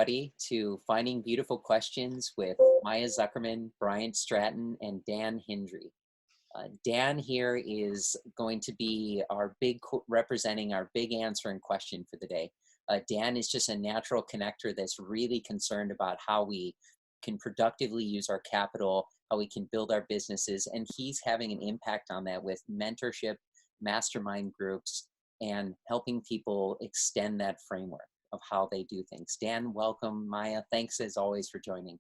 everybody to Finding Beautiful Questions with Maya Zuckerman, Bryant Stratton, and Dan Hendry. Dan here is going to be representing our big answering question for the day. Dan is just a natural connector that's really concerned about how we can productively use our capital, how we can build our businesses, and he's having an impact on that with mentorship, mastermind groups, and helping people extend that framework of how they do things. Dan, welcome. Maya, thanks as always for joining.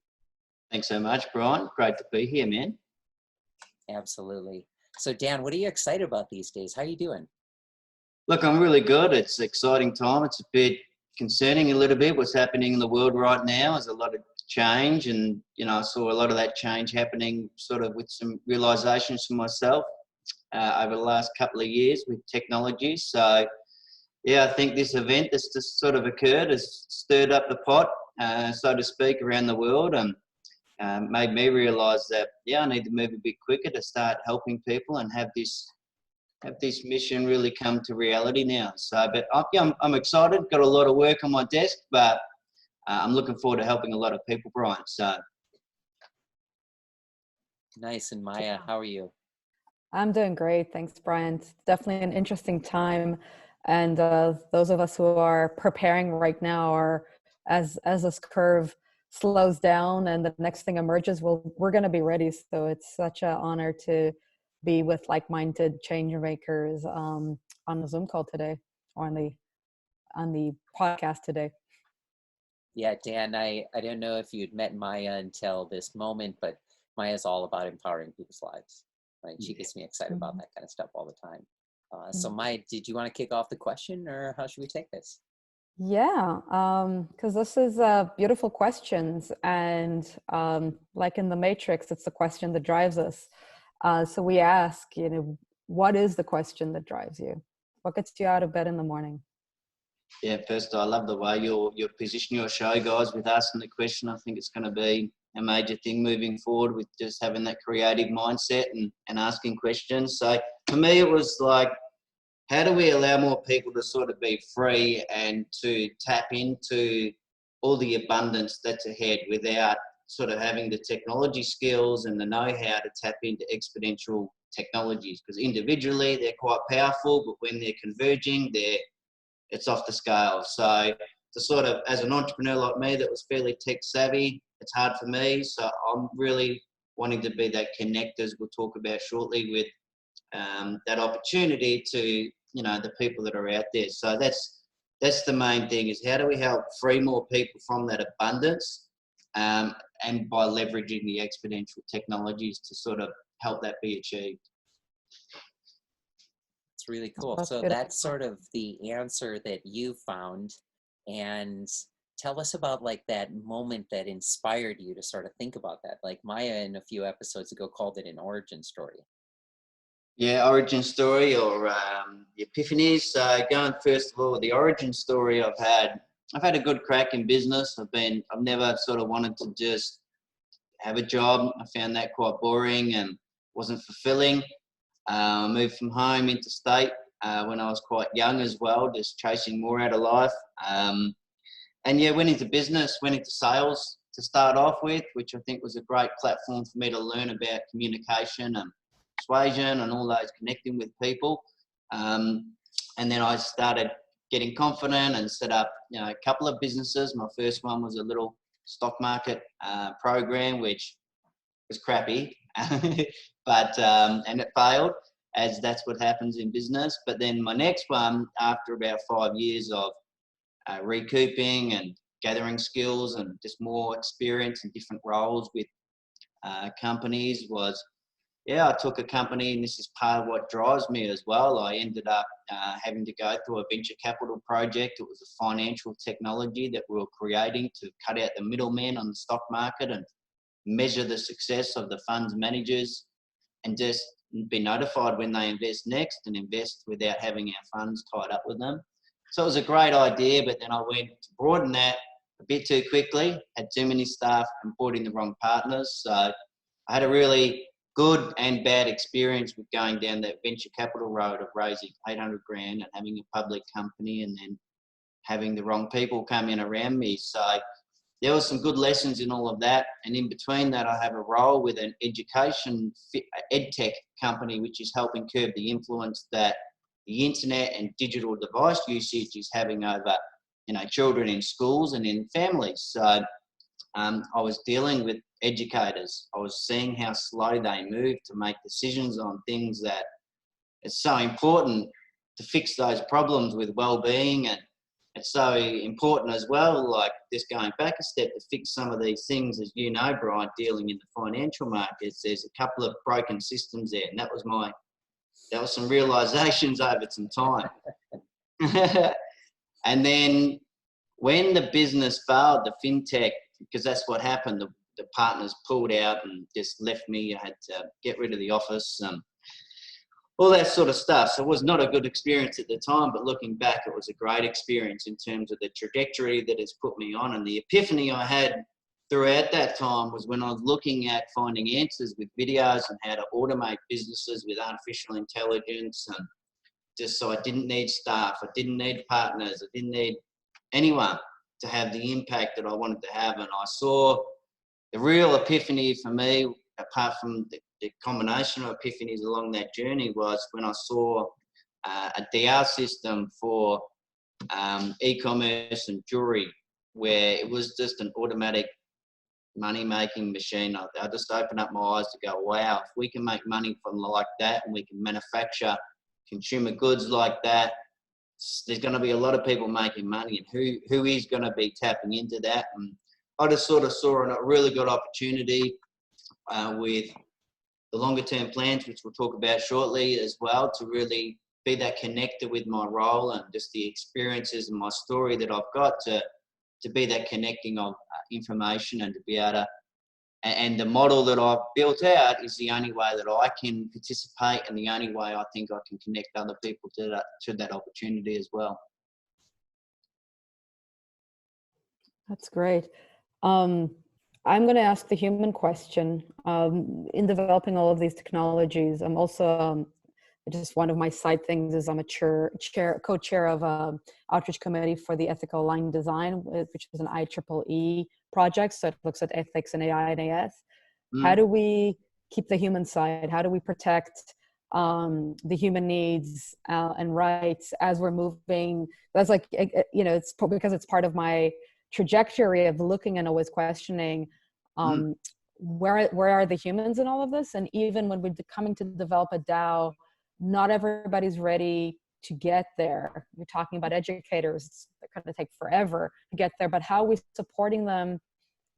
Thanks so much, Brian. Great to be here, man. Absolutely. So Dan, what are you excited about these days? How are you doing? Look, I'm really good. It's an exciting time. It's a bit concerning a little bit what's happening in the world right now. There's a lot of change, and I saw a lot of that change happening sort of with some realizations for myself over the last couple of years with technology. So yeah, I think this event that's just sort of occurred has stirred up the pot, so to speak, around the world, and made me realise that, I need to move a bit quicker to start helping people and have this mission really come to reality now. So, but I'm excited, got a lot of work on my desk, but I'm looking forward to helping a lot of people, Brian. So. Nice. And Maya, how are you? I'm doing great. Thanks, Brian. It's definitely an interesting time. And those of us who are preparing right now are, as this curve slows down and the next thing emerges, we're going to be ready. So it's such an honor to be with like-minded change makers on the Zoom call today, or on the podcast today. Yeah, Dan, I don't know if you'd met Maya until this moment, but Maya's all about empowering people's lives, right? She gets me excited about that kind of stuff all the time. So Maya, did you want to kick off the question, or how should we take this? Yeah, because this is beautiful questions, and like in the Matrix, it's the question that drives us. So we ask, what is the question that drives you? What gets you out of bed in the morning? Yeah, first, I love the way you're positioning your show, guys, with asking the question. I think it's going to be a major thing moving forward with just having that creative mindset and asking questions. So for me, it was like, how do we allow more people to sort of be free and to tap into all the abundance that's ahead without sort of having the technology skills and the know-how to tap into exponential technologies? Because individually they're quite powerful, but when they're converging, it's off the scale. So to sort of, as an entrepreneur like me that was fairly tech savvy, it's hard for me. So I'm really wanting to be that connector, as we'll talk about shortly, with that opportunity to, the people that are out there. So that's the main thing, is how do we help free more people from that abundance, and by leveraging the exponential technologies to sort of help that be achieved. It's really cool. So that's sort of the answer that you found. And tell us about like that moment that inspired you to sort of think about that. Like Maya in a few episodes ago called it an origin story. Yeah, origin story, or the epiphanies. So going first of all, the origin story, I've had a good crack in business. I've never sort of wanted to just have a job. I found that quite boring and wasn't fulfilling. I moved from home into state when I was quite young as well, just chasing more out of life. And yeah, went into business, went into sales to start off with, which I think was a great platform for me to learn about communication and persuasion and all those, connecting with people. And then I started getting confident and set up, a couple of businesses. My first one was a little stock market program, which was crappy, but and it failed, as that's what happens in business. But then my next one, after about 5 years of recouping and gathering skills and just more experience in different roles with companies, was I took a company, and this is part of what drives me as well. I ended up having to go through a venture capital project. It was a financial technology that we were creating to cut out the middlemen on the stock market and measure the success of the funds managers, and just be notified when they invest next and invest without having our funds tied up with them. So it was a great idea, but then I went to broaden that a bit too quickly, had too many staff and brought in the wrong partners. So I had a really good and bad experience with going down that venture capital road of raising 800 grand and having a public company, and then having the wrong people come in around me. So there was some good lessons in all of that. And in between that, I have a role with an education ed tech company, which is helping curb the influence that the internet and digital device usage is having over, children in schools and in families. So I was dealing with educators. I was seeing how slow they move to make decisions on things that it's so important to fix those problems with well-being, and it's so important as well, like just going back a step to fix some of these things, as you know, Brian, dealing in the financial markets, there's a couple of broken systems there, and that was some realizations over some time. And then when the business failed, the fintech, because that's what happened, the partners pulled out and just left me. I had to get rid of the office, all that sort of stuff. So it was not a good experience at the time, but looking back, it was a great experience in terms of the trajectory that it's put me on. And the epiphany I had throughout that time was when I was looking at finding answers with videos and how to automate businesses with artificial intelligence, and just so I didn't need staff, I didn't need partners, I didn't need anyone to have the impact that I wanted to have. And I saw the real epiphany for me, apart from the combination of epiphanies along that journey, was when I saw a DAO system for e-commerce and jewelry, where it was just an automatic money-making machine. I just opened up my eyes to go, wow, if we can make money from like that, and we can manufacture consumer goods like that, there's going to be a lot of people making money, and who is going to be tapping into that? And I just sort of saw a really good opportunity with the longer term plans, which we'll talk about shortly as well, to really be that connector with my role and just the experiences and my story that I've got to be that connecting of information, and to be able to, and the model that I've built out is the only way that I can participate, and the only way I think I can connect other people to that opportunity as well. That's great. I'm going to ask the human question. In developing all of these technologies, I'm also just one of my side things is I'm a co-chair of an outreach committee for the Ethical Line Design, which is an IEEE project. So it looks at ethics and AI and AS. How do we keep the human side? How do we protect the human needs and rights as we're moving? That's like, it's probably because it's part of my trajectory of looking and always questioning where are the humans in all of this? And even when we're coming to develop a DAO, not everybody's ready to get there. You're talking about educators that kind of take forever to get there, but how are we supporting them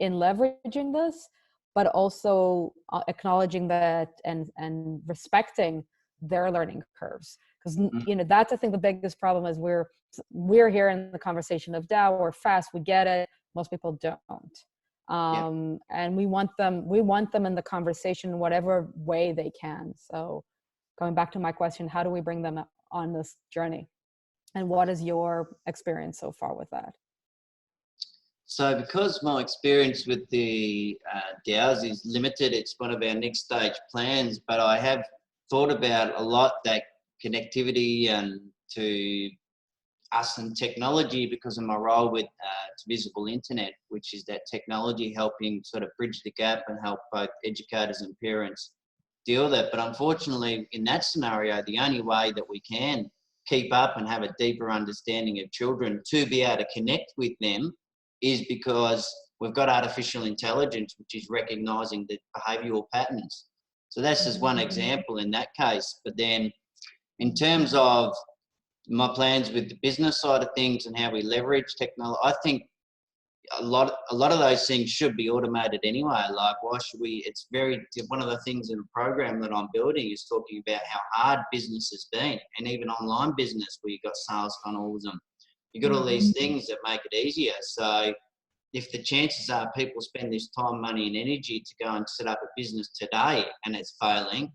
in leveraging this, but also acknowledging that and respecting their learning curves? Because that's I think the biggest problem is we're here in the conversation of DAO, we're fast, we get it, most people don't. And we want them in the conversation in whatever way they can. So going back to my question, how do we bring them on this journey? And what is your experience so far with that? So because my experience with the DAOs is limited, it's one of our next stage plans, but I have thought about a lot that connectivity and to us and technology because of my role with Visible Internet, which is that technology helping sort of bridge the gap and help both educators and parents deal with it. But unfortunately, in that scenario, the only way that we can keep up and have a deeper understanding of children to be able to connect with them is because we've got artificial intelligence, which is recognising the behavioural patterns. So that's just one example in that case. But then in terms of my plans with the business side of things and how we leverage technology, I think a lot of those things should be automated anyway. Like, why should we? It's one of the things in the program that I'm building is talking about how hard business has been, and even online business where you've got sales funnels and you've got all these things that make it easier. So if the chances are people spend this time, money and energy to go and set up a business today and it's failing,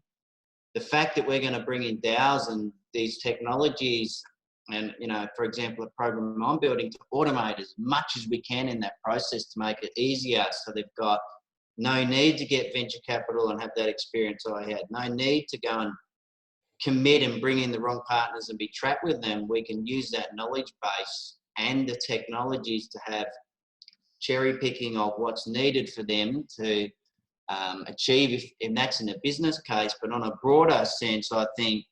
the fact that we're going to bring in DAOs and these technologies and, for example, a program I'm building to automate as much as we can in that process to make it easier, so they've got no need to get venture capital and have that experience I had, no need to go and commit and bring in the wrong partners and be trapped with them. We can use that knowledge base and the technologies to have cherry picking of what's needed for them to achieve, if that's in a business case. But on a broader sense, I think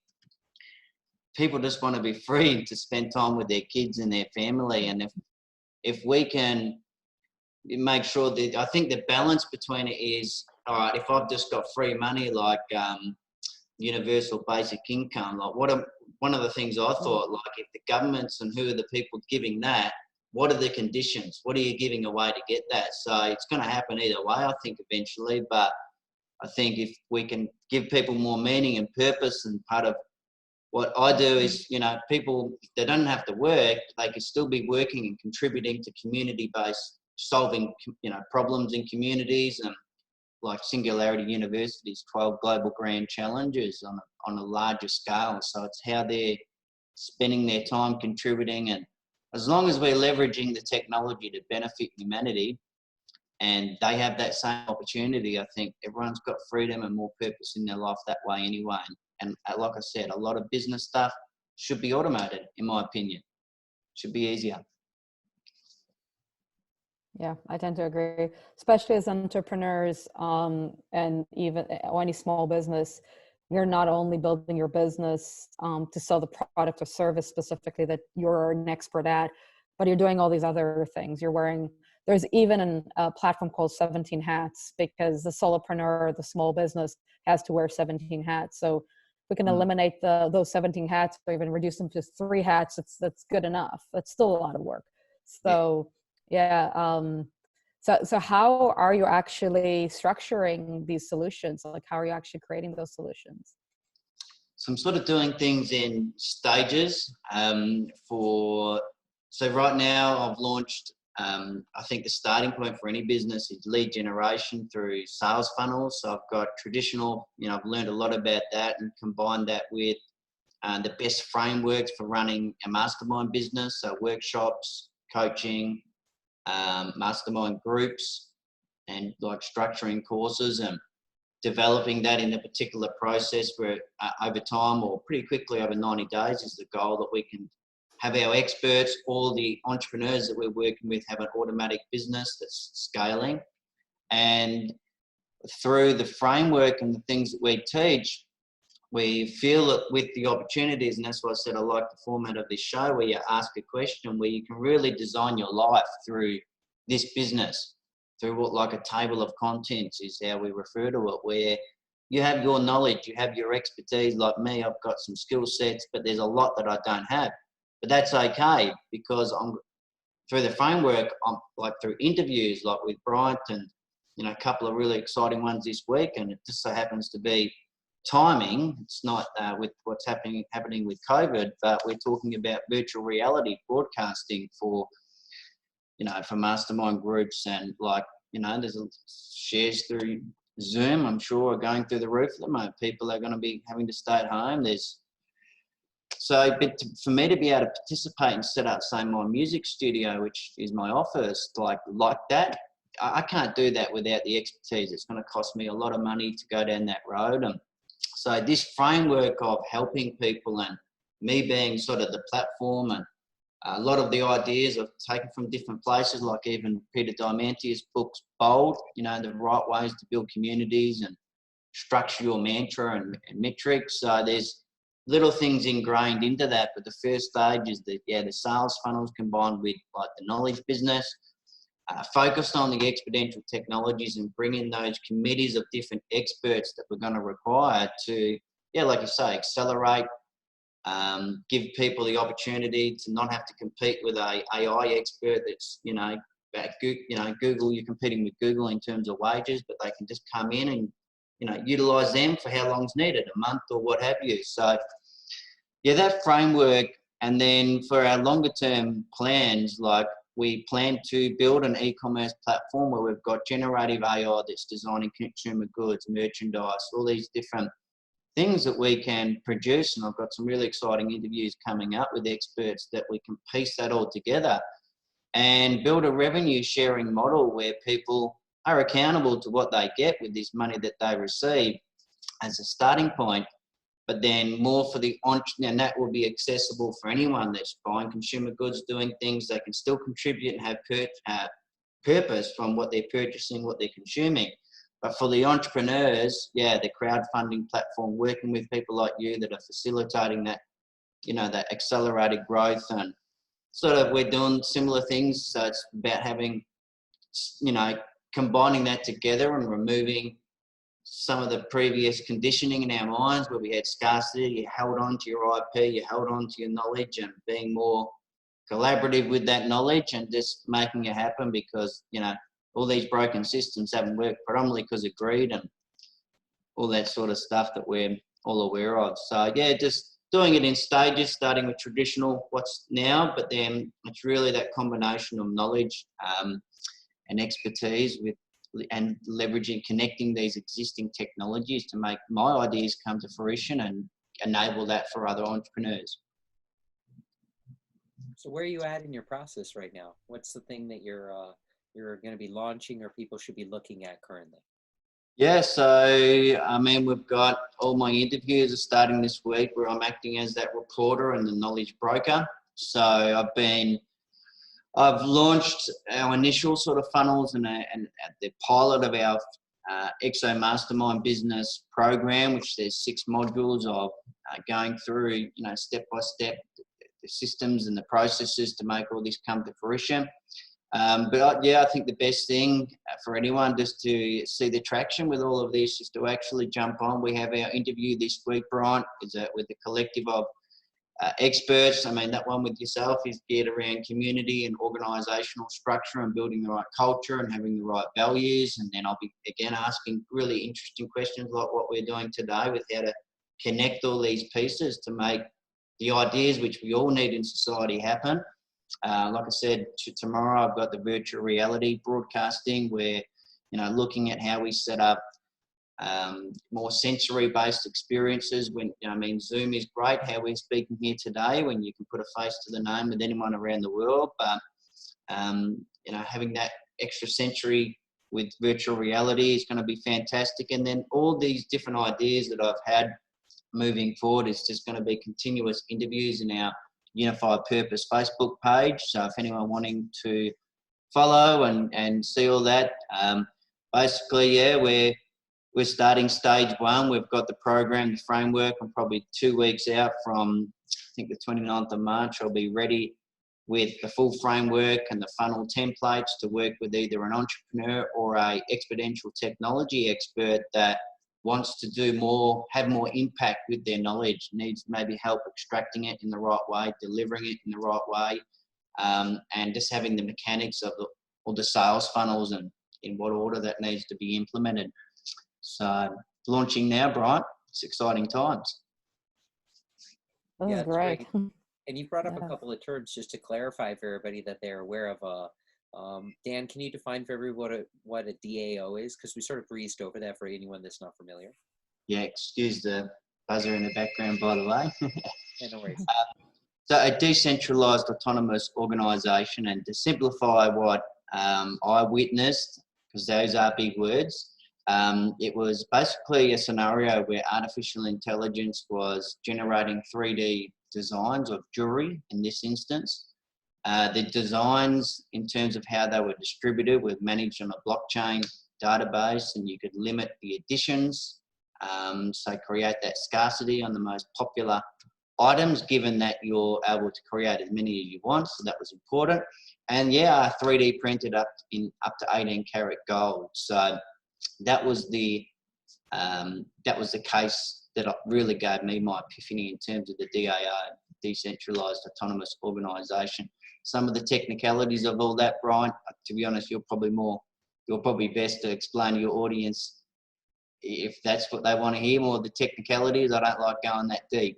people just want to be free to spend time with their kids and their family. And if we can make sure that, I think the balance between it is, all right, if I've just got free money, like universal basic income, like one of the things I thought, like if the governments and who are the people giving that, what are the conditions? What are you giving away to get that? So it's going to happen either way, I think, eventually. But I think if we can give people more meaning and purpose, and part of what I do is, you know, people, if they don't have to work, they can still be working and contributing to community-based solving, you know, problems in communities, and like Singularity University's 12 Global Grand Challenges on a larger scale. So it's how they're spending their time contributing, and as long as we're leveraging the technology to benefit humanity and they have that same opportunity, I think everyone's got freedom and more purpose in their life that way anyway. And like I said, a lot of business stuff should be automated, in my opinion. Should be easier. Yeah, I tend to agree, especially as entrepreneurs, and even any small business. You're not only building your business to sell the product or service specifically that you're an expert at, but you're doing all these other things. There's even a platform called 17 Hats, because the solopreneur, the small business, has to wear 17 hats. So we can eliminate those 17 hats, or even reduce them to 3 hats. That's good enough. That's still a lot of work. So so how are you actually structuring these solutions? Like, how are you actually creating those solutions? So I'm sort of doing things in stages. So right now I've launched, I think the starting point for any business is lead generation through sales funnels. So I've got traditional, you know, I've learned a lot about that and combined that with the best frameworks for running a mastermind business. So workshops, coaching, mastermind groups, and like structuring courses and developing that in a particular process where over time, or pretty quickly over 90 days, is the goal, that we can have our experts, all the entrepreneurs that we're working with, have an automatic business that's scaling. And through the framework and the things that we teach, we feel that with the opportunities, and that's why I said I like the format of this show, where you ask a question, where you can really design your life through this business, through what, like a table of contents is how we refer to it, where you have your knowledge, you have your expertise. Like me, I've got some skill sets, but there's a lot that I don't have. But that's okay, because I'm through the framework, I'm like through interviews, like with Bryant, and you know, a couple of really exciting ones this week, and it just so happens to be timing. It's not with what's happening with COVID, but we're talking about virtual reality broadcasting for, you know, for mastermind groups, and like, you know, there's shares through Zoom, I'm sure, are going through the roof at the moment. People are going to be having to stay at home. But for me to be able to participate and set up, say, my music studio, which is my office, like that, I can't do that without the expertise. It's going to cost me a lot of money to go down that road. And so this framework of helping people, and me being sort of the platform, and a lot of the ideas I've taken from different places, like even Peter Diamante's books, Bold, you know, the right ways to build communities and structure your mantra and metrics. So there's little things ingrained into that, but the first stage is the sales funnels combined with like the knowledge business, focused on the exponential technologies and bringing those committees of different experts that we're going to require to, like you say, accelerate, give people the opportunity to not have to compete with a AI expert that's, Google, you're competing with Google in terms of wages, but they can just come in and, utilize them for how long's needed, a month or what have you. So, that framework. And then for our longer term plans, like we plan to build an e-commerce platform where we've got generative AI that's designing consumer goods, merchandise, all these different things that we can produce. And I've got some really exciting interviews coming up with experts that we can piece that all together and build a revenue sharing model where people are accountable to what they get with this money that they receive as a starting point, but then more for the entrepreneur, and that will be accessible for anyone that's buying consumer goods, doing things. They can still contribute and have purpose from what they're purchasing, what they're consuming. But for the entrepreneurs, yeah, the crowdfunding platform, working with people like you that are facilitating that, that accelerated growth, and sort of we're doing similar things. So it's about having, combining that together and removing some of the previous conditioning in our minds where we had scarcity. You held on to your IP, you held on to your knowledge, and being more collaborative with that knowledge and just making it happen, because, all these broken systems haven't worked predominantly because of greed and all that sort of stuff that we're all aware of. So yeah, just doing it in stages, starting with traditional what's now, but then it's really that combination of knowledge and expertise and leveraging, connecting these existing technologies to make my ideas come to fruition and enable that for other entrepreneurs. So where are you at in your process right now? What's the thing that you're going to be launching or people should be looking at currently? Yeah, so we've got all my interviews are starting this week, where I'm acting as that reporter and the knowledge broker. So I've launched our initial sort of funnels and the pilot of our EXO Mastermind business program, which there's 6 modules of going through, step by step, the systems and the processes to make all this come to fruition. I think the best thing for anyone just to see the traction with all of this is to actually jump on. We have our interview this week, Bryant, with a collective of experts. That one with yourself is geared around community and organisational structure and building the right culture and having the right values. And then I'll be again asking really interesting questions like what we're doing today with how to connect all these pieces to make the ideas which we all need in society happen. Like I said, tomorrow I've got the virtual reality broadcasting where, looking at how we set up more sensory-based experiences. Zoom is great, how we're speaking here today, when you can put a face to the name with anyone around the world. But, having that extra sensory with virtual reality is going to be fantastic. And then all these different ideas that I've had moving forward is just going to be continuous interviews in our Unified Purpose Facebook page. So if anyone wanting to follow and see all that, basically, yeah, we're starting stage 1. We've got the program, the framework. I'm probably 2 weeks out from, I think, the 29th of March. I'll be ready with the full framework and the funnel templates to work with either an entrepreneur or a exponential technology expert that wants to do more, have more impact with their knowledge, needs maybe help extracting it in the right way, delivering it in the right way, and just having the mechanics of all the sales funnels and in what order that needs to be implemented. So launching now, Bryant. It's exciting times. That's great. And you brought up a couple of terms just to clarify for everybody that they're aware of. Dan, can you define for everyone what a DAO is? Because we sort of breezed over that for anyone that's not familiar. Yeah, excuse the buzzer in the background, by the way. Yeah, no worries. So a decentralised autonomous organisation, and to simplify what I witnessed, because those are big words, it was basically a scenario where artificial intelligence was generating 3D designs of jewellery in this instance. The designs in terms of how they were distributed were managed on a blockchain database, and you could limit the additions, so create that scarcity on the most popular items, given that you're able to create as many as you want. So that was important. And yeah, 3D printed up to 18 karat gold. So that was the case that really gave me my epiphany in terms of the DAO, decentralized autonomous organization. Some of the technicalities of all that, Brian, to be honest, you're probably best to explain to your audience if that's what they want to hear, more of the technicalities. I don't like going that deep.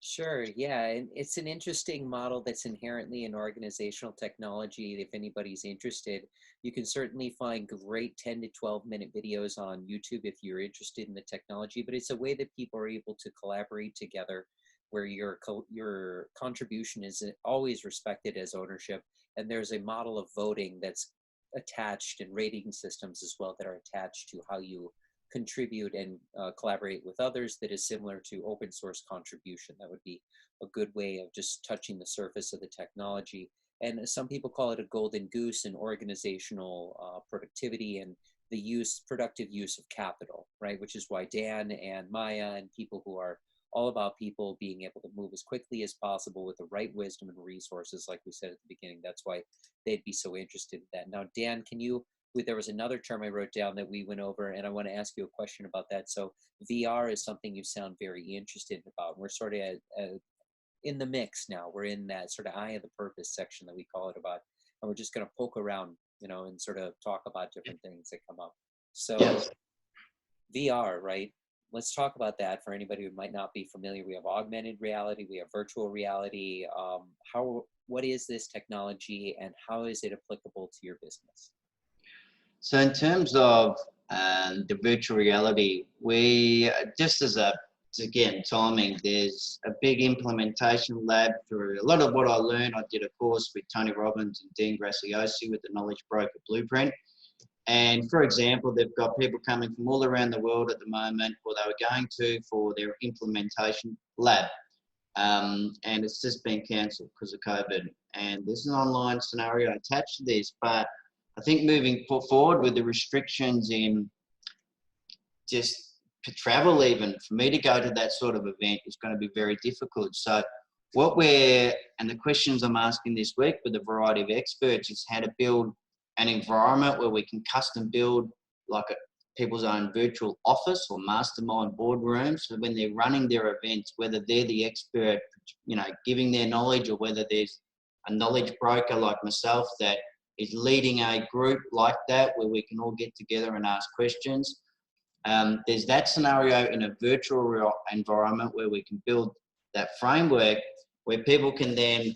Sure, yeah, and it's an interesting model that's inherently an organizational technology. If anybody's interested, you can certainly find great 10 to 12 minute videos on YouTube if you're interested in the technology, but it's a way that people are able to collaborate together where your contribution is always respected as ownership, and there's a model of voting that's attached, and rating systems as well that are attached to how you contribute and collaborate with others, that is similar to open source contribution. That would be a good way of just touching the surface of the technology. and some people call it a golden goose in organizational productivity and the productive use of capital, right? Which is why Dan and Maya and people who are all about people being able to move as quickly as possible with the right wisdom and resources, like we said at the beginning, that's why they'd be so interested in that. Now, Dan, there was another term I wrote down that we went over, and I want to ask you a question about that. So VR is something you sound very interested about. We're sort of in the mix now. We're in that sort of eye of the purpose section that we call it about, and we're just going to poke around, and sort of talk about different things that come up. So Yes. VR, right? Let's talk about that for anybody who might not be familiar. We have augmented reality, we have virtual reality. What is this technology and how is it applicable to your business? So in terms of the virtual reality, we just again, timing, there's a big implementation lab for a lot of what I learned. I did a course with Tony Robbins and Dean Graciosi with the Knowledge Broker Blueprint. And for example, they've got people coming from all around the world at the moment, or they were going to for their implementation lab. And it's just been cancelled because of COVID. And there's an online scenario attached to this, but I think moving forward with the restrictions in just travel, even for me to go to that sort of event is going to be very difficult. So and the questions I'm asking this week with a variety of experts is how to build an environment where we can custom build like people's own virtual office or mastermind boardroom. So when they're running their events, whether they're the expert, giving their knowledge, or whether there's a knowledge broker like myself that is leading a group like that where we can all get together and ask questions. There's that scenario in a virtual environment where we can build that framework where people can then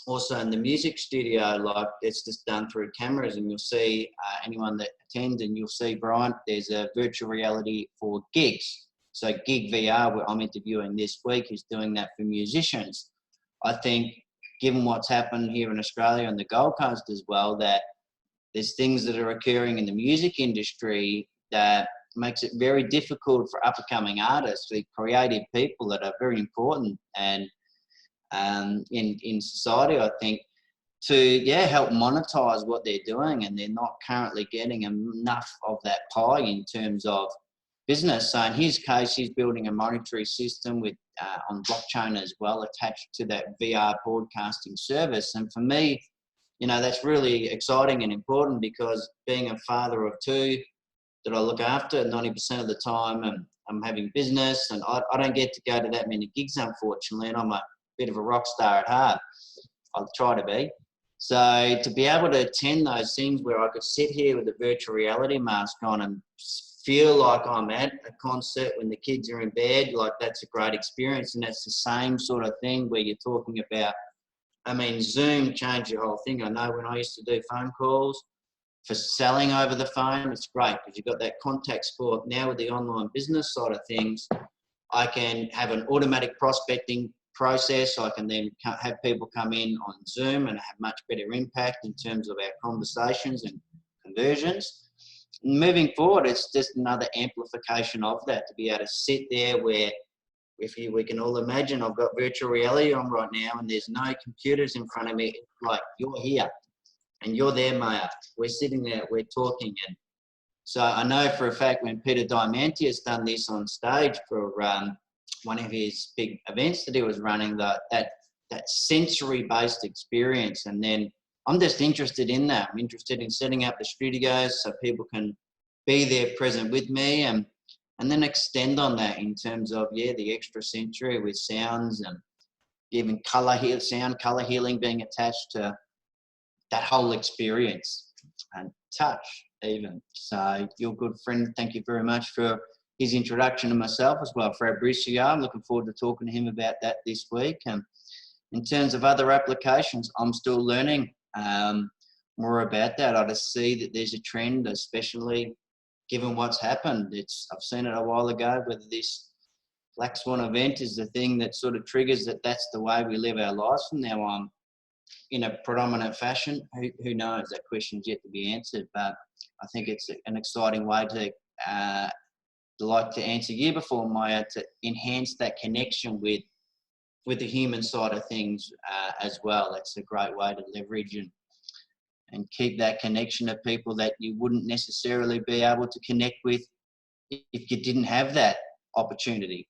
also in the music studio, like it's just done through cameras, and you'll see anyone that attends, and you'll see Bryant, there's a virtual reality for gigs. So Gig VR, where I'm interviewing this week, is doing that for musicians. I think given what's happened here in Australia and the Gold Coast as well, that there's things that are occurring in the music industry that makes it very difficult for up-and-coming artists, the creative people that are very important and in society, I think, to help monetize what they're doing, and they're not currently getting enough of that pie in terms of business. So in his case, he's building a monetary system with on blockchain as well, attached to that VR broadcasting service. And for me, that's really exciting and important, because being a father of two that I look after 90% of the time, and I'm having business, and I don't get to go to that many gigs, unfortunately, and I'm a bit of a rock star at heart. I'll try to be. So to be able to attend those things where I could sit here with a virtual reality mask on and feel like I'm at a concert when the kids are in bed, like that's a great experience. And that's the same sort of thing where you're talking about, Zoom changed the whole thing. I know when I used to do phone calls for selling over the phone, it's great because you've got that contact sport. Now with the online business side of things, I can have an automatic prospecting process. I can then have people come in on Zoom and have much better impact in terms of our conversations and conversions. Moving forward, it's just another amplification of that, to be able to sit there where we can all imagine I've got virtual reality on right now and there's no computers in front of me. It's like you're here and you're there, Maya. We're sitting there, we're talking. And so I know for a fact when Peter Diamante has done this on stage for one of his big events that he was running, that sensory-based experience. And then I'm just interested in that. I'm interested in setting up the studios so people can be there present with me, and then extend on that in terms of, the extra sensory with sounds and even sound colour healing being attached to that whole experience, and touch even. So your good friend, thank you very much for his introduction to myself as well, Fabrizio. I'm looking forward to talking to him about that this week. And in terms of other applications, I'm still learning more about that. I just see that there's a trend, especially given what's happened. I've seen it a while ago, whether this Black Swan event is the thing that sort of triggers that's the way we live our lives from now on in a predominant fashion. Who knows? That question's yet to be answered, but I think it's an exciting way to like to answer you before, Maya, to enhance that connection with with the human side of things as well. That's a great way to leverage and keep that connection to people that you wouldn't necessarily be able to connect with if you didn't have that opportunity.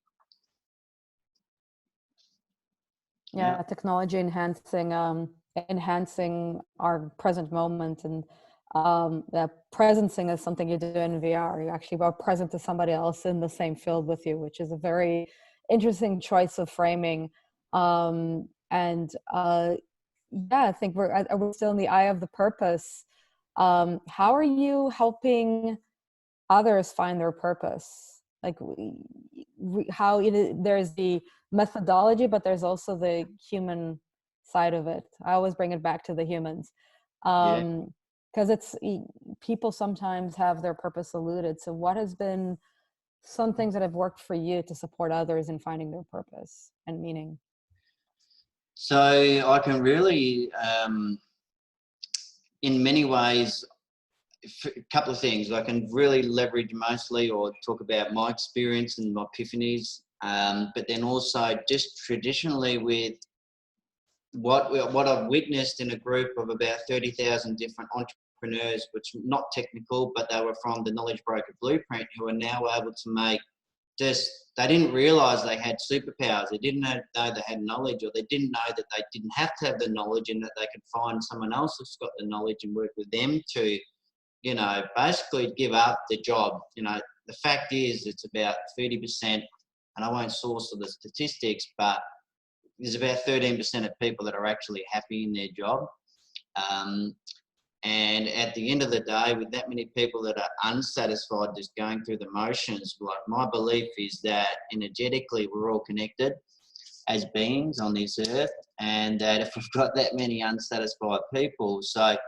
Yeah, technology enhancing our present moment, and that presencing is something you do in VR. You actually are present to somebody else in the same field with you, which is a very interesting choice of framing. Yeah, I think we're still in the eye of the purpose. How are you helping others find their purpose? Like how there's the methodology, but there's also the human side of it. I always bring it back to the humans, because people sometimes have their purpose eluded. So what has been some things that have worked for you to support others in finding their purpose and meaning? So I can really, in many ways, a couple of things. I can really leverage mostly or talk about my experience and my epiphanies, but then also just traditionally with what I've witnessed in a group of about 30,000 different entrepreneurs, which not technical, but they were from the Knowledge Broker Blueprint, who are now able to make they didn't realize they had superpowers. They didn't know they had knowledge, or they didn't know that they didn't have to have the knowledge, and that they could find someone else who's got the knowledge and work with them to, basically give up the job. The fact is it's about 30%, and I won't source the statistics, but there's about 13% of people that are actually happy in their job. And at the end of the day, with that many people that are unsatisfied, just going through the motions, like my belief is that energetically we're all connected as beings on this earth, and that if we've got that many unsatisfied people, so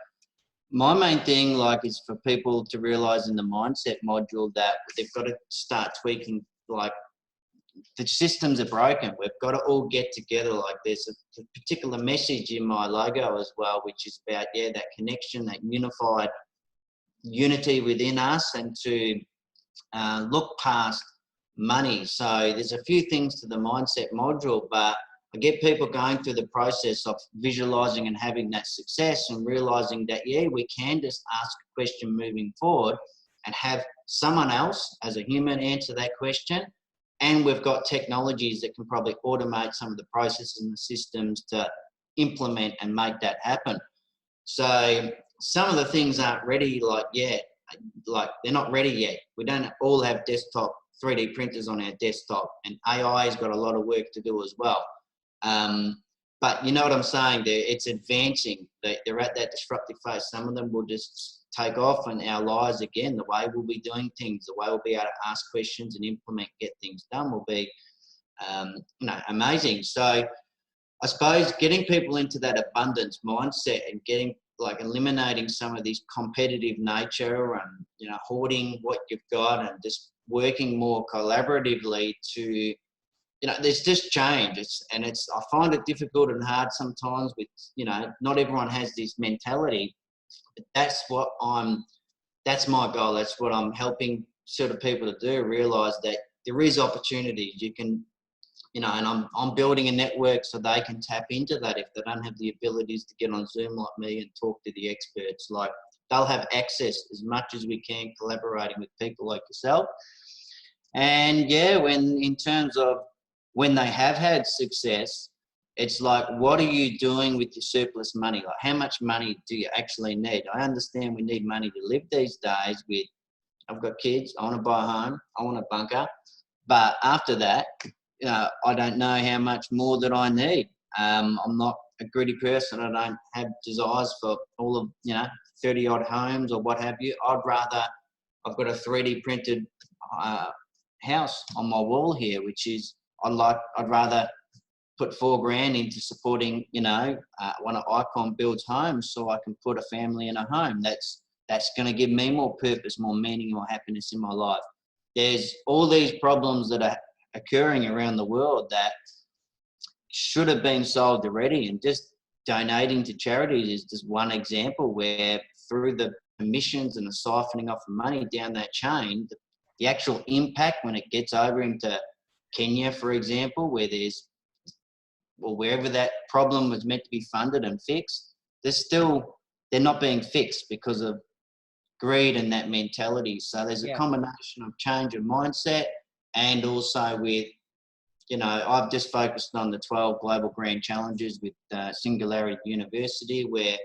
my main thing is for people to realize in the mindset module that they've got to start tweaking, the systems are broken. We've got to all get together. There's a particular message in my logo as well, which is about, that connection, that unified unity within us, and to look past money. So there's a few things to the mindset module, but I get people going through the process of visualizing and having that success, and realizing that, we can just ask a question moving forward and have someone else as a human answer that question. And we've got technologies that can probably automate some of the processes and the systems to implement and make that happen. So some of the things aren't ready yet. They're not ready yet. We don't all have desktop 3D printers on our desktop, and AI has got a lot of work to do as well. But you know what I'm saying there? It's advancing. They're at that disruptive phase. Some of them will just take off, and our lives, again, the way we'll be doing things, the way we'll be able to ask questions and implement, get things done, will be amazing. So I suppose getting people into that abundance mindset and getting eliminating some of this competitive nature and hoarding what you've got, and just working more collaboratively to there's just change. I find it difficult and hard sometimes with, not everyone has this mentality, but that's my goal. That's what I'm helping sort of people to do, realize that there is opportunities. You can, and I'm building a network so they can tap into that if they don't have the abilities to get on Zoom like me and talk to the experts. They'll have access as much as we can, collaborating with people like yourself. And in terms of when they have had success, it's what are you doing with your surplus money? How much money do you actually need? I understand we need money to live these days. I've got kids, I want to buy a home, I want a bunker. But after that, I don't know how much more that I need. I'm not a greedy person. I don't have desires for all of, 30 odd homes or what have you. I've got a 3D printed house on my wall here, which is, I'd rather put $4,000 into supporting, one of Icon builds homes, so I can put a family in a home. That's going to give me more purpose, more meaning, more happiness in my life. There's all these problems that are occurring around the world that should have been solved already, and just donating to charities is just one example where, through the missions and the siphoning off of money down that chain, the actual impact when it gets over into Kenya, for example, where there's or wherever that problem was meant to be funded and fixed, they're not being fixed because of greed and that mentality. So there's a combination of change of mindset, and also with, you know, I've just focused on the 12 global grand challenges with Singularity University, where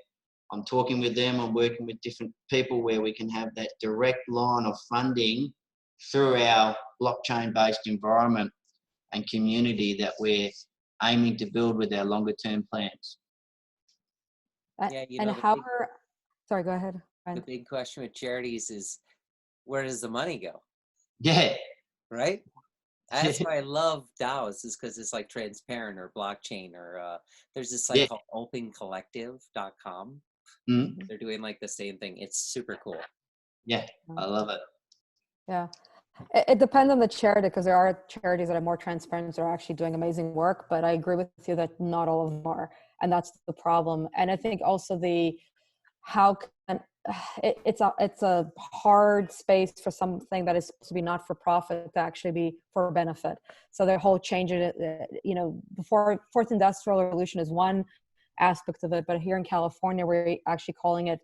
I'm talking with them, I'm working with different people where we can have that direct line of funding through our blockchain-based environment and community that we're aiming to build with our longer term plans. Yeah, you and know, how are, sorry, go ahead. the big question with charities is, where does the money go? Yeah. Right? That's why I love DAOs, is because it's like transparent, or blockchain, or there's this site called opencollective.com. Mm-hmm. They're doing like the same thing. It's super cool. Yeah, I love it. Yeah. It depends on the charity, because there are charities that are more transparent, that are actually doing amazing work, but I agree with you that not all of them are, and that's the problem. And I think also it's a hard space for something that is supposed to be not for profit to actually be for benefit. So the whole change in it, you know, before fourth industrial revolution is one aspect of it, but here in California we're actually calling it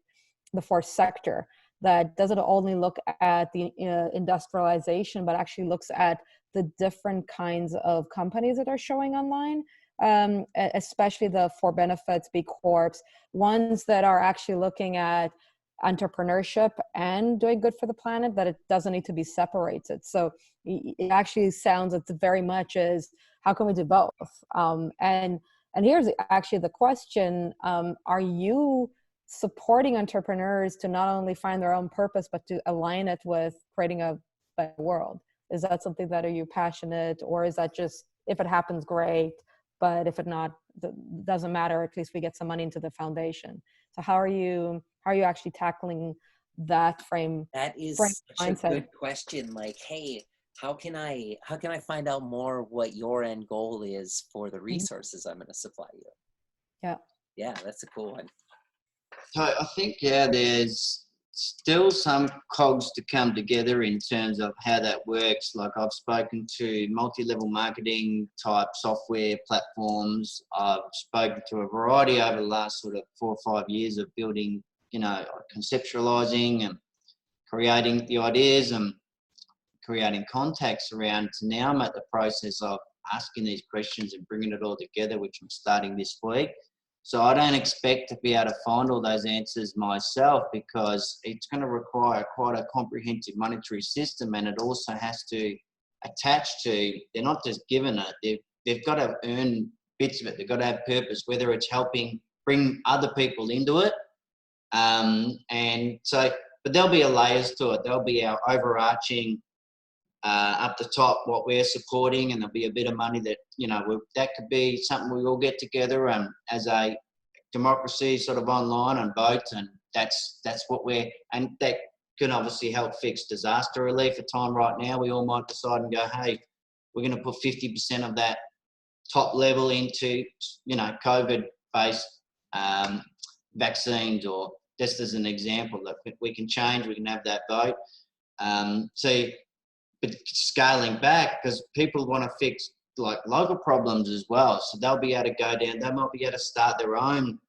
the fourth sector, that doesn't only look at the industrialization, but actually looks at the different kinds of companies that are showing online, especially the for benefits, B Corps, ones that are actually looking at entrepreneurship and doing good for the planet, that it doesn't need to be separated. So it actually sounds, it's very much as, how can we do both? And here's actually the question, are you supporting entrepreneurs to not only find their own purpose, but to align it with creating a better world? Is that something that, are you passionate, or is that just, if it happens, great, but if it not, doesn't matter, at least we get some money into the foundation? So how are you actually tackling that frame? That is such a good question. Like, hey, how can I find out more what your end goal is for the resources I'm going to supply you? Yeah, that's a cool one. So I think, there's still some cogs to come together in terms of how that works. Like, I've spoken to multi-level marketing type software platforms. I've spoken to a variety over the last sort of 4 or 5 years of building, you know, conceptualizing and creating the ideas and creating contacts around. So now I'm at the process of asking these questions and bringing it all together, which I'm starting this week. So I don't expect to be able to find all those answers myself, because it's going to require quite a comprehensive monetary system, and it also has to attach to, they're not just given it, they've got to earn bits of it, they've got to have purpose, whether it's helping bring other people into it. And so, but there'll be layers to it. There'll be our overarching up the top, what we're supporting, and there'll be a bit of money that, you know, that could be something we all get together as a democracy sort of online and vote, and that's what and that can obviously help fix disaster relief. At time right now, we all might decide and go, hey, we're going to put 50% of that top level into, you know, COVID-based vaccines, or just as an example, that we can change, we can have that vote. But scaling back, because people want to fix like local problems as well. So they'll be able to go down, they might be able to start their own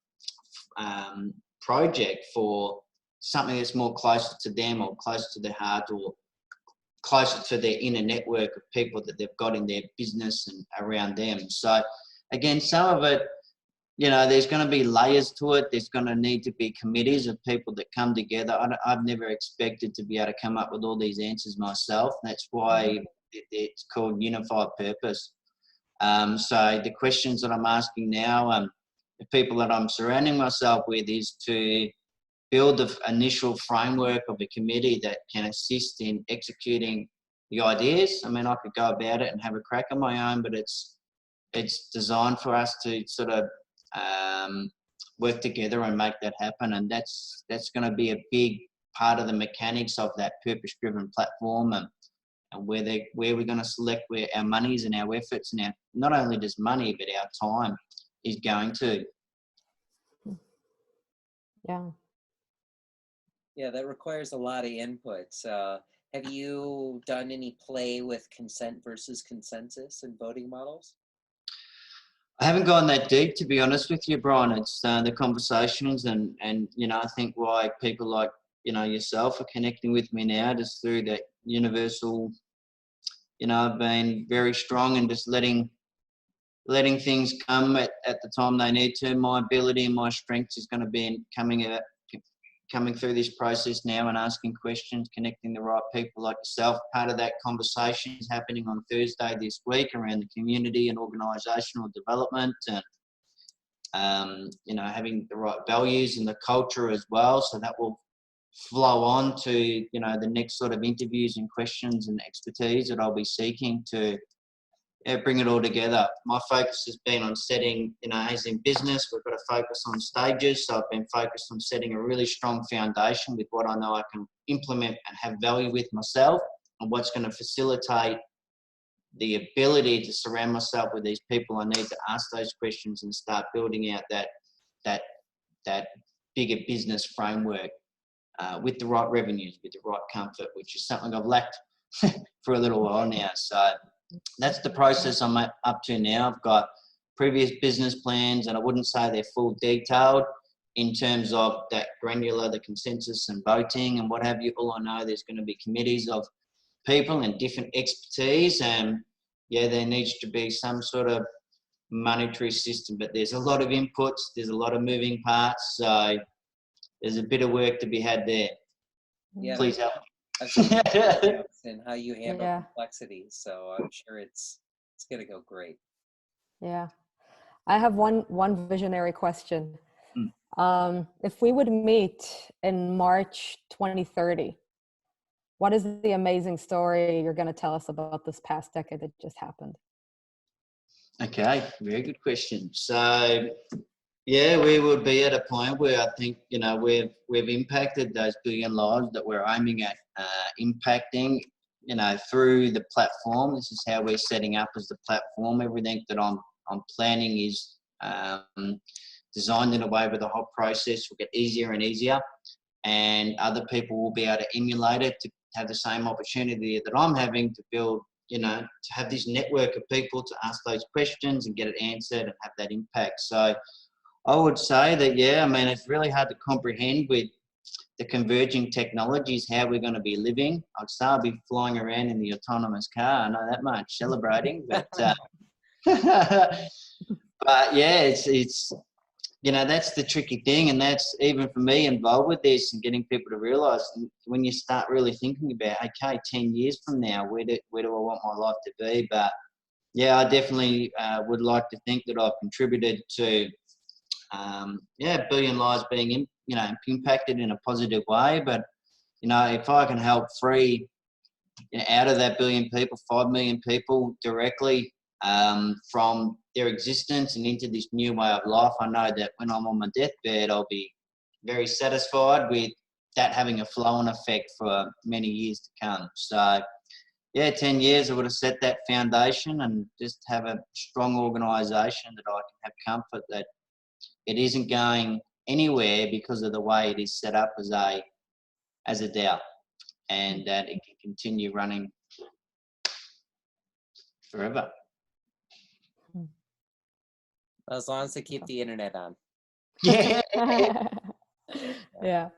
project for something that's more closer to them, or closer to their heart, or closer to their inner network of people that they've got in their business and around them. So again, some of it, you know, there's going to be layers to it. There's going to need to be committees of people that come together. I've never expected to be able to come up with all these answers myself. That's why it's called Unified Purpose. So the questions that I'm asking now, the people that I'm surrounding myself with, is to build the initial framework of a committee that can assist in executing the ideas. I mean, I could go about it and have a crack on my own, but it's designed for us to sort of work together and make that happen. And that's going to be a big part of the mechanics of that purpose-driven platform, and where we're going to select where our monies and our efforts and our, not only just money, but our time is going to. Yeah, that requires a lot of inputs. Have you done any play with consent versus consensus and voting models? I haven't gone that deep, to be honest with you, Brian. It's the conversations and you know, I think why people like, you know, yourself are connecting with me now just through that universal, you know, I've been very strong and just letting things come at the time they need to. My ability and my strength is going to be in coming through this process now and asking questions, connecting the right people like yourself. Part of that conversation is happening on Thursday this week around the community and organisational development and, you know, having the right values and the culture as well. So that will flow on to, you know, the next sort of interviews and questions and expertise that I'll be seeking to bring it all together. My focus has been on setting, you know, as in business, we've got to focus on stages. So I've been focused on setting a really strong foundation with what I know I can implement and have value with myself, and what's going to facilitate the ability to surround myself with these people I need to ask those questions and start building out that bigger business framework with the right revenues, with the right comfort, which is something I've lacked for a little while now. So that's the process I'm up to now. I've got previous business plans, and I wouldn't say they're full detailed in terms of that granular, the consensus and voting and what have you. All I know, there's going to be committees of people and different expertise, and yeah, there needs to be some sort of monetary system, but there's a lot of inputs, there's a lot of moving parts, so there's a bit of work to be had there. Yeah, Please help. And how you handle complexity. So I'm sure it's going to go great. Yeah. I have one visionary question. Mm. If we would meet in March 2030, what is the amazing story you're going to tell us about this past decade that just happened? Okay, very good question. So, yeah, we would be at a point where I think, you know, we've impacted those billion lives that we're aiming at impacting, you know, through the platform. This is how we're setting up as the platform. Everything that I'm planning is designed in a way where the whole process will get easier and easier, and other people will be able to emulate it to have the same opportunity that I'm having to build, you know, to have this network of people to ask those questions and get it answered and have that impact. So I would say that, yeah, I mean, it's really hard to comprehend with the converging technologies how we're going to be living. I'd say I'll be flying around in the autonomous car, I know that much, celebrating. But but yeah, it's you know, that's the tricky thing, and that's even for me involved with this and getting people to realise when you start really thinking about, okay, 10 years from now, where do I want my life to be? But yeah, I definitely would like to think that I've contributed to a billion lives being impacted in a positive way. But you know, if I can help free, you know, out of that billion people, 5 million people directly from their existence and into this new way of life, I know that when I'm on my deathbed, I'll be very satisfied with that having a flow-on effect for many years to come. So yeah, 10 years I would have set that foundation and just have a strong organisation that I can have comfort that it isn't going anywhere because of the way it is set up as a DAO, and that it can continue running forever. As long as they keep the internet on. Yeah. Yeah.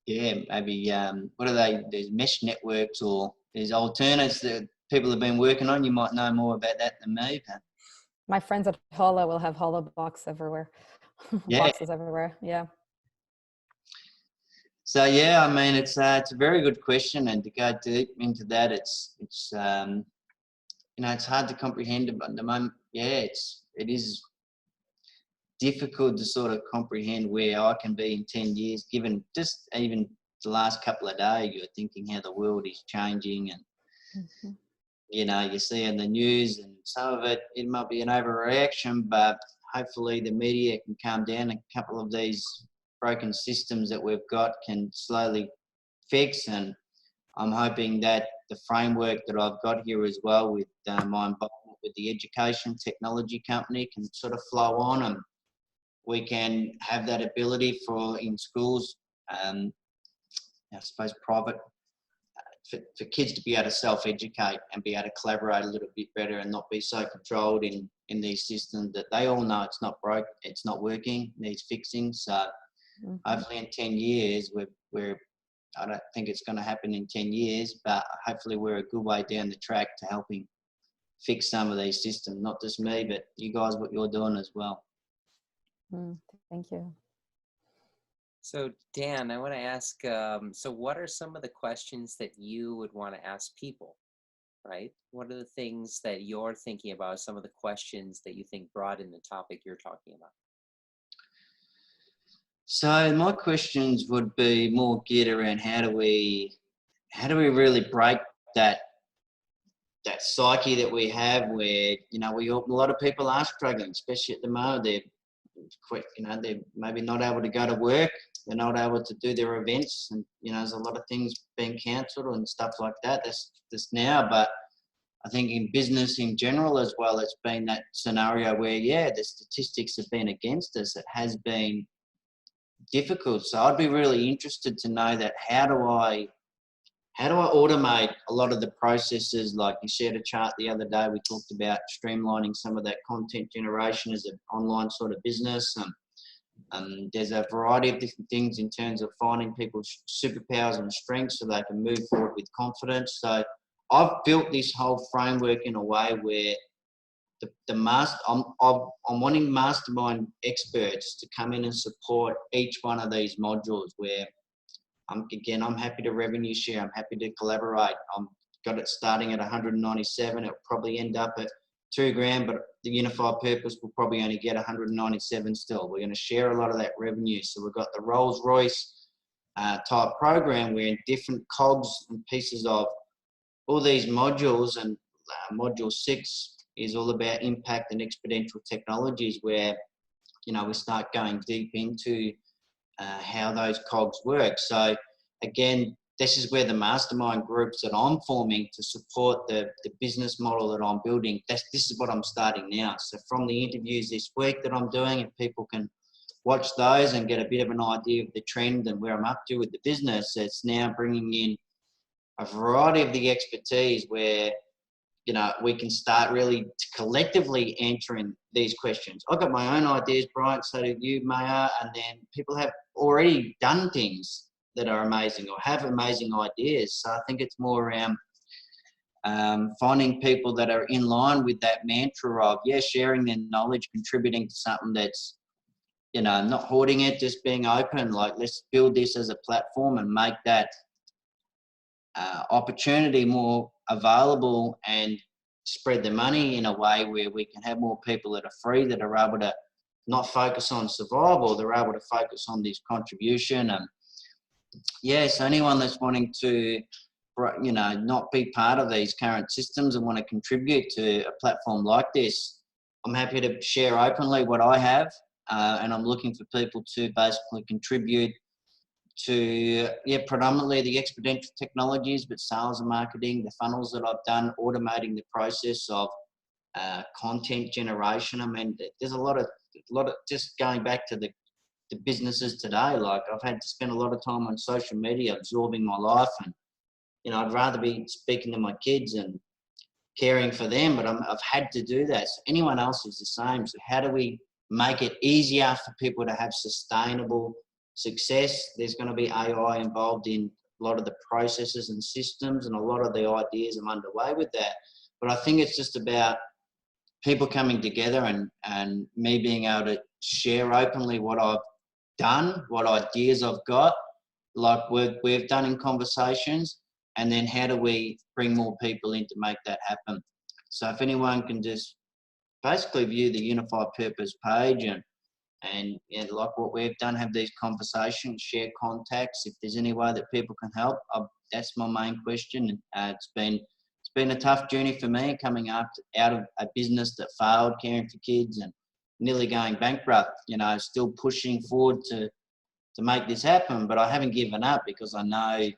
Yeah, maybe what are they? There's mesh networks or there's alternates that people have been working on. You might know more about that than me. But My friends at Holla will have Holla box everywhere. Yeah. Boxes everywhere. Yeah. So yeah, I mean, it's a very good question, and to go deep into that, it's you know, it's hard to comprehend, but at the moment, yeah, it is difficult to sort of comprehend where I can be in 10 years, given just even the last couple of days, you're thinking how the world is changing, and you know, you see in the news, and some of it might be an overreaction, but hopefully the media can calm down. A couple of these broken systems that we've got can slowly fix, and I'm hoping that the framework that I've got here as well with my involvement with the education technology company can sort of flow on, and we can have that ability for in schools, I suppose private for kids to be able to self-educate and be able to collaborate a little bit better and not be so controlled in these systems that they all know it's not broke, it's not working, needs fixing. So hopefully in 10 years, we're I don't think it's going to happen in 10 years, but hopefully we're a good way down the track to helping fix some of these systems, not just me, but you guys, what you're doing as well. Thank you. So Dan, I want to ask, so what are some of the questions that you would want to ask people, right? What are the things that you're thinking about, some of the questions that you think broaden the topic you're talking about? So my questions would be more geared around how do we really break that psyche that we have where, you know, a lot of people are struggling, especially at the moment. They're maybe not able to go to work, they're not able to do their events, and, you know, there's a lot of things being cancelled and stuff like that. That's just now, but I think in business in general as well, it's been that scenario where, yeah, the statistics have been against us. It has been difficult. So I'd be really interested to know that how do I automate a lot of the processes? Like you shared a chart the other day, we talked about streamlining some of that content generation as an online sort of business. There's a variety of different things in terms of finding people's superpowers and strengths so they can move forward with confidence. So I've built this whole framework in a way where I'm wanting mastermind experts to come in and support each one of these modules where I'm happy to revenue share. I'm happy to collaborate. I've got it starting at 197. It'll probably end up at $2,000, but the unified purpose will probably only get 197 still. We're going to share a lot of that revenue. So we've got the Rolls Royce type program where in different cogs and pieces of all these modules, and module 6 is all about impact and exponential technologies where, you know, we start going deep into how those cogs work. So again, this is where the mastermind groups that I'm forming to support the business model that I'm building, this is what I'm starting now. So from the interviews this week that I'm doing, and people can watch those and get a bit of an idea of the trend and where I'm up to with the business, it's now bringing in a variety of the expertise where, you know, we can start really collectively answering these questions. I've got my own ideas, Bryant, so do you, Maya, and then people have already done things that are amazing or have amazing ideas. So I think it's more around finding people that are in line with that mantra of, yeah, sharing their knowledge, contributing to something that's, you know, not hoarding it, just being open. Like, let's build this as a platform and make that opportunity more available and spread the money in a way where we can have more people that are free, that are able to not focus on survival, they're able to focus on this contribution. And yes, anyone that's wanting to, you know, not be part of these current systems and want to contribute to a platform like this, I'm happy to share openly what I have, and I'm looking for people to basically contribute to, yeah, predominantly the exponential technologies, but sales and marketing, the funnels that I've done, automating the process of content generation. I mean, there's a lot of just going back to the businesses today. Like, I've had to spend a lot of time on social media absorbing my life, and, you know, I'd rather be speaking to my kids and caring for them, but I've had to do that. So anyone else is the same. So how do we make it easier for people to have sustainable success? There's going to be AI involved in a lot of the processes and systems, and a lot of the ideas I'm underway with that. But I think it's just about people coming together and me being able to share openly what I've done, what ideas I've got, like we've done in conversations, and then how do we bring more people in to make that happen. So if anyone can just basically view the Unified Purpose page and like what we've done, have these conversations, share contacts. If there's any way that people can help, that's my main question. It's been a tough journey for me coming out of a business that failed, caring for kids and nearly going bankrupt, you know, still pushing forward to make this happen. But I haven't given up because I know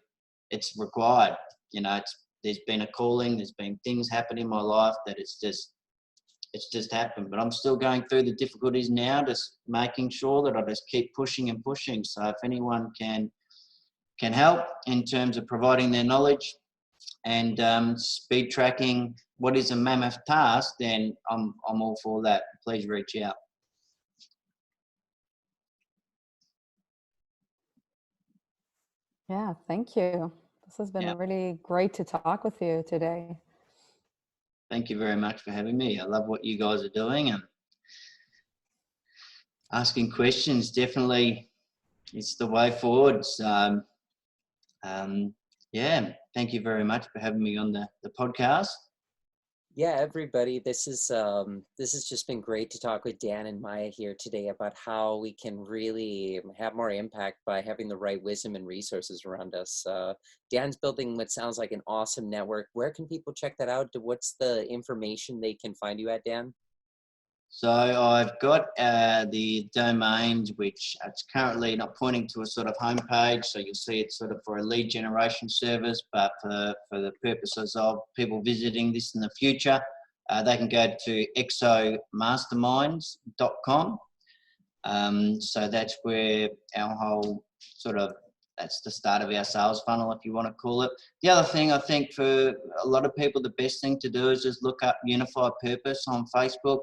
it's required. You know, there's been a calling, there's been things happen in my life that it's just happened. But I'm still going through the difficulties now, just making sure that I just keep pushing and pushing. So if anyone can help in terms of providing their knowledge, and speed tracking what is a mammoth task, then I'm all for that. Please reach out. Yeah, thank you. This has been Yeah. really great to talk with you today. Thank you very much for having me. I love what you guys are doing, and asking questions definitely is the way forward. So, yeah, thank you very much for having me on the podcast. Yeah, everybody, this has just been great to talk with Dan and Maya here today about how we can really have more impact by having the right wisdom and resources around us. Dan's building what sounds like an awesome network. Where can people check that out? What's the information they can find you at, Dan? So I've got the domains, which it's currently not pointing to a sort of homepage. So you'll see it's sort of for a lead generation service, but for the purposes of people visiting this in the future, they can go to exomasterminds.com. So that's where our whole sort of, that's the start of our sales funnel, if you want to call it. The other thing I think for a lot of people, the best thing to do is just look up Unified Purpose on Facebook.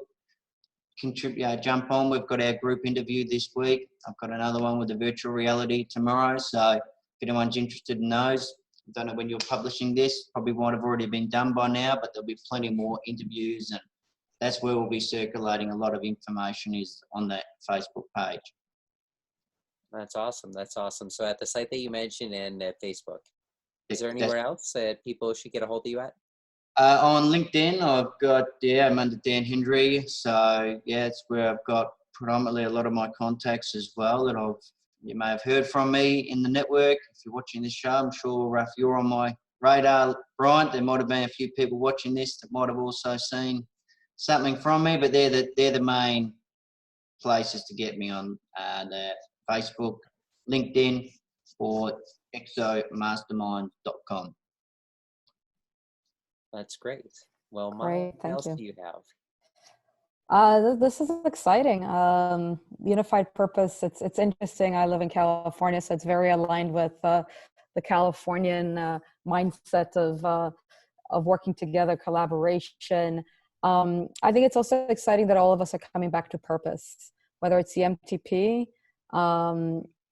Jump on. We've got our group interview this week. I've got another one with the virtual reality tomorrow. So if anyone's interested in those, I don't know when you're publishing this, probably might have already been done by now, but there'll be plenty more interviews, and that's where we'll be circulating a lot of information, is on that Facebook page. That's awesome. That's awesome. So at the site that you mentioned and at Facebook, is there That's, anywhere else that people should get a hold of you at? on LinkedIn, I've got, I'm under Dan Hendry. So yeah, it's where I've got predominantly a lot of my contacts as well that you may have heard from me in the network. If you're watching this show, I'm sure if you're on my radar, Bryant, there might have been a few people watching this that might have also seen something from me, but they're the main places to get me on, the Facebook, LinkedIn, or exomasterminds.com. That's great. Well, Great, what thank else you. do you have? This is exciting. Unified purpose. It's interesting. I live in California, so it's very aligned with the Californian mindset of working together, collaboration. I think it's also exciting that all of us are coming back to purpose, whether it's the MTP,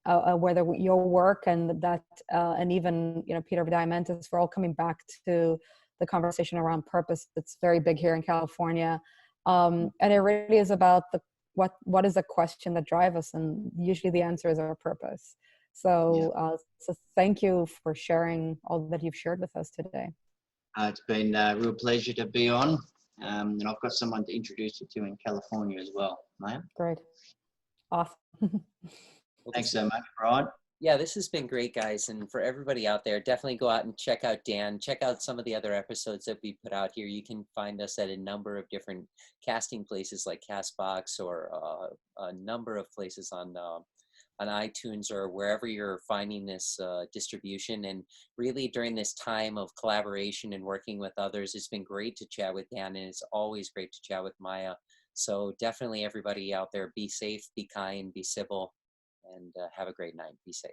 whether your work and that, and even Peter Diamandis, we're all coming back to the conversation around purpose. It's very big here in California. And it really is about what is the question that drives us, and usually the answer is our purpose. So, so thank you for sharing all that you've shared with us today. It's been a real pleasure to be on, and I've got someone to introduce you to in California as well, Maya. Great, awesome. Thanks so much, Brian. Yeah, this has been great, guys. And for everybody out there, definitely go out and check out Dan. Check out some of the other episodes that we put out here. You can find us at a number of different casting places like Castbox, or a number of places on iTunes, or wherever you're finding this distribution. And really, during this time of collaboration and working with others, it's been great to chat with Dan, and it's always great to chat with Maya. So definitely, everybody out there, be safe, be kind, be civil, and have a great night. Be safe.